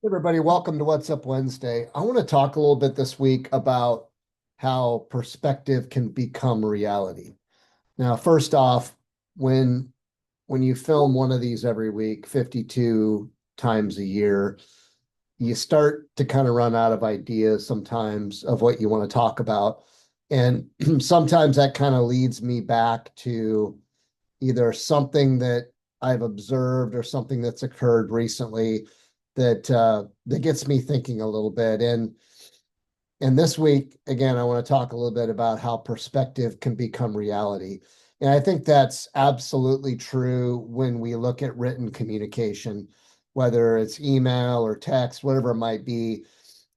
Everybody, welcome to What's Up Wednesday. I want to talk a little bit this week about how perspective can become reality. Now, first off, when when you film one of these every week, 52 times a year, you start to kind of run out of ideas sometimes of what you want to talk about. And sometimes that kind of leads me back to either something that I've observed or something that's occurred recently that gets me thinking a little bit. And this week, again, I want to talk a little bit about how perspective can become reality. And I think that's absolutely true when we look at written communication, whether it's email or text, whatever it might be.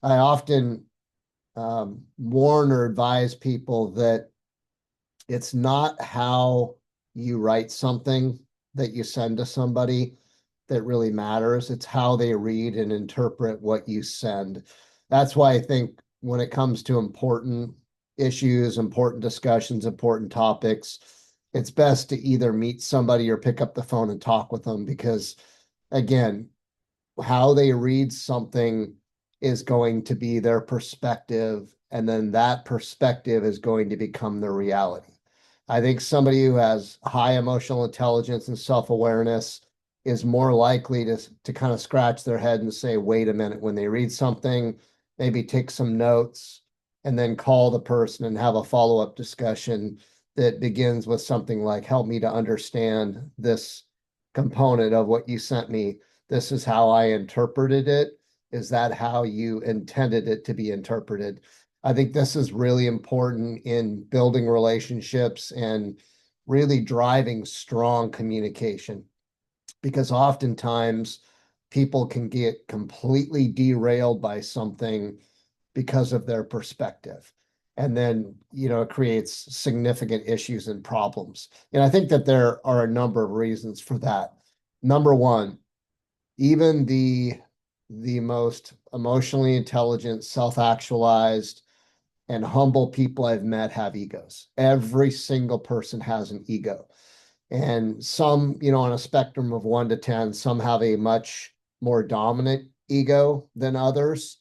I often warn or advise people that it's not how you write something that you send to somebody that really matters. It's how they read and interpret what you send. That's why I think when it comes to important issues, important discussions, important topics, it's best to either meet somebody or pick up the phone and talk with them because, again, how they read something is going to be their perspective, and then that perspective is going to become their reality. I think somebody who has high emotional intelligence and self-awareness is more likely to kind of scratch their head and say, wait a minute, when they read something, maybe take some notes and then call the person and have a follow-up discussion that begins with something like, help me to understand this component of what you sent me. This is how I interpreted it. Is that how you intended it to be interpreted? I think this is really important in building relationships and really driving strong communication because oftentimes people can get completely derailed by something because of their perspective. And then, it creates significant issues and problems. And I think that there are a number of reasons for that. Number one, even the most emotionally intelligent, self-actualized, and humble people I've met have egos. Every single person has an ego. And some, on a spectrum of 1 to 10, some have a much more dominant ego than others.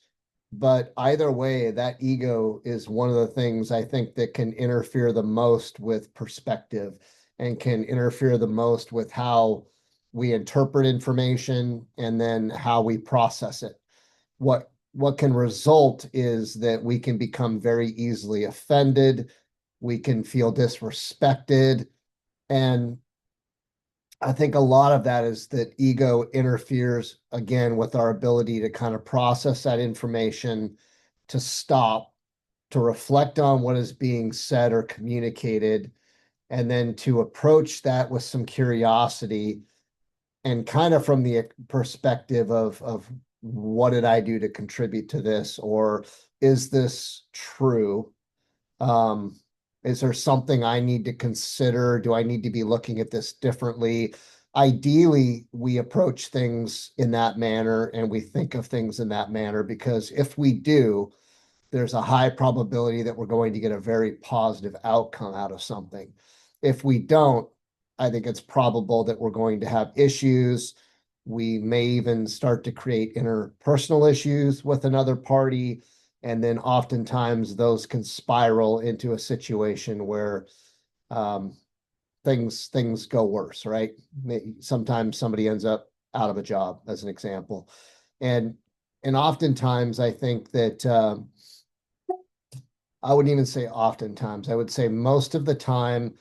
But either way, that ego is one of the things I think that can interfere the most with perspective and can interfere the most with how we interpret information and then how we process it. What can result is that we can become very easily offended, we can feel disrespected, and I think a lot of that is that ego interferes again with our ability to kind of process that information, to stop, to reflect on what is being said or communicated, and then to approach that with some curiosity and kind of from the perspective of what did I do to contribute to this, or is this true? Um, is there something I need to consider? Do I need to be looking at this differently? Ideally, we approach things in that manner and we think of things in that manner because if we do, there's a high probability that we're going to get a very positive outcome out of something. If we don't, I think it's probable that we're going to have issues. We may even start to create interpersonal issues with another party. And then oftentimes those can spiral into a situation where um, things go worse, right? Sometimes somebody ends up out of a job, as an example. And and oftentimes I think that I wouldn't even say oftentimes. I would say most of the time,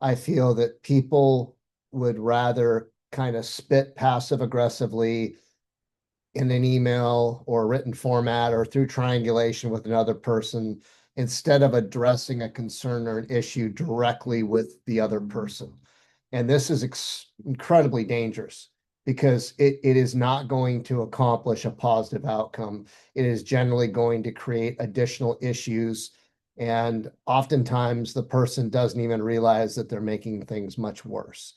I feel that people would rather kind of spit passive aggressively in an email or written format or through triangulation with another person instead of addressing a concern or an issue directly with the other person. And this is incredibly dangerous because it is not going to accomplish a positive outcome. It is generally going to create additional issues. And oftentimes the person doesn't even realize that they're making things much worse.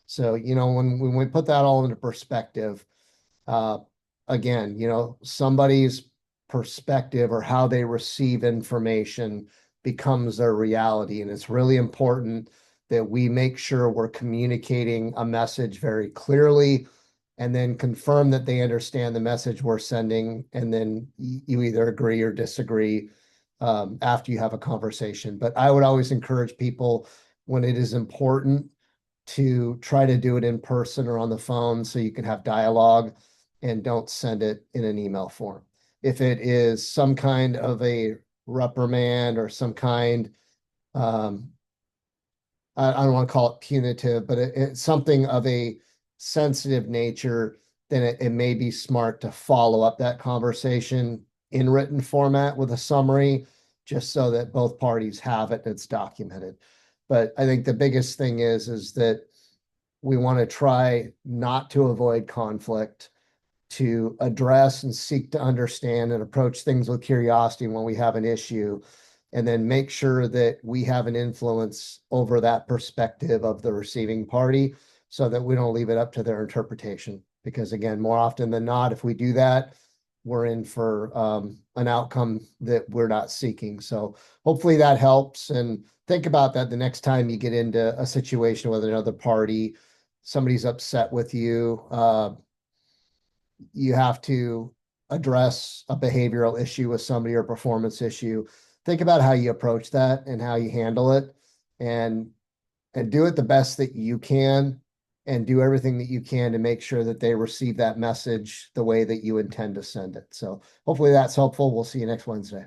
So, when we put that all into perspective, uh, again, somebody's perspective or how they receive information becomes their reality. And it's really important that we make sure we're communicating a message very clearly and then confirm that they understand the message we're sending, and then you either agree or disagree after you have a conversation. But I would always encourage people, when it is important, to try to do it in person or on the phone so you can have dialogue, and don't send it in an email form. If it is some kind of a reprimand or some kind, I don't want to call it punitive, but it's something of a sensitive nature, then it may be smart to follow up that conversation in written format with a summary, just so that both parties have it and it's documented. But I think the biggest thing is that we want to try not to avoid conflict, to address and seek to understand and approach things with curiosity when we have an issue, and then make sure that we have an influence over that perspective of the receiving party, so that we don't leave it up to their interpretation. Because again, more often than not, if we do that, we're in for an outcome that we're not seeking. So hopefully that helps. And think about that the next time you get into a situation with another party, somebody's upset with you, you have to address a behavioral issue with somebody or a performance issue. Think about how you approach that and how you handle it, and do it the best that you can, and do everything that you can to make sure that they receive that message the way that you intend to send it. So hopefully that's helpful. We'll see you next Wednesday.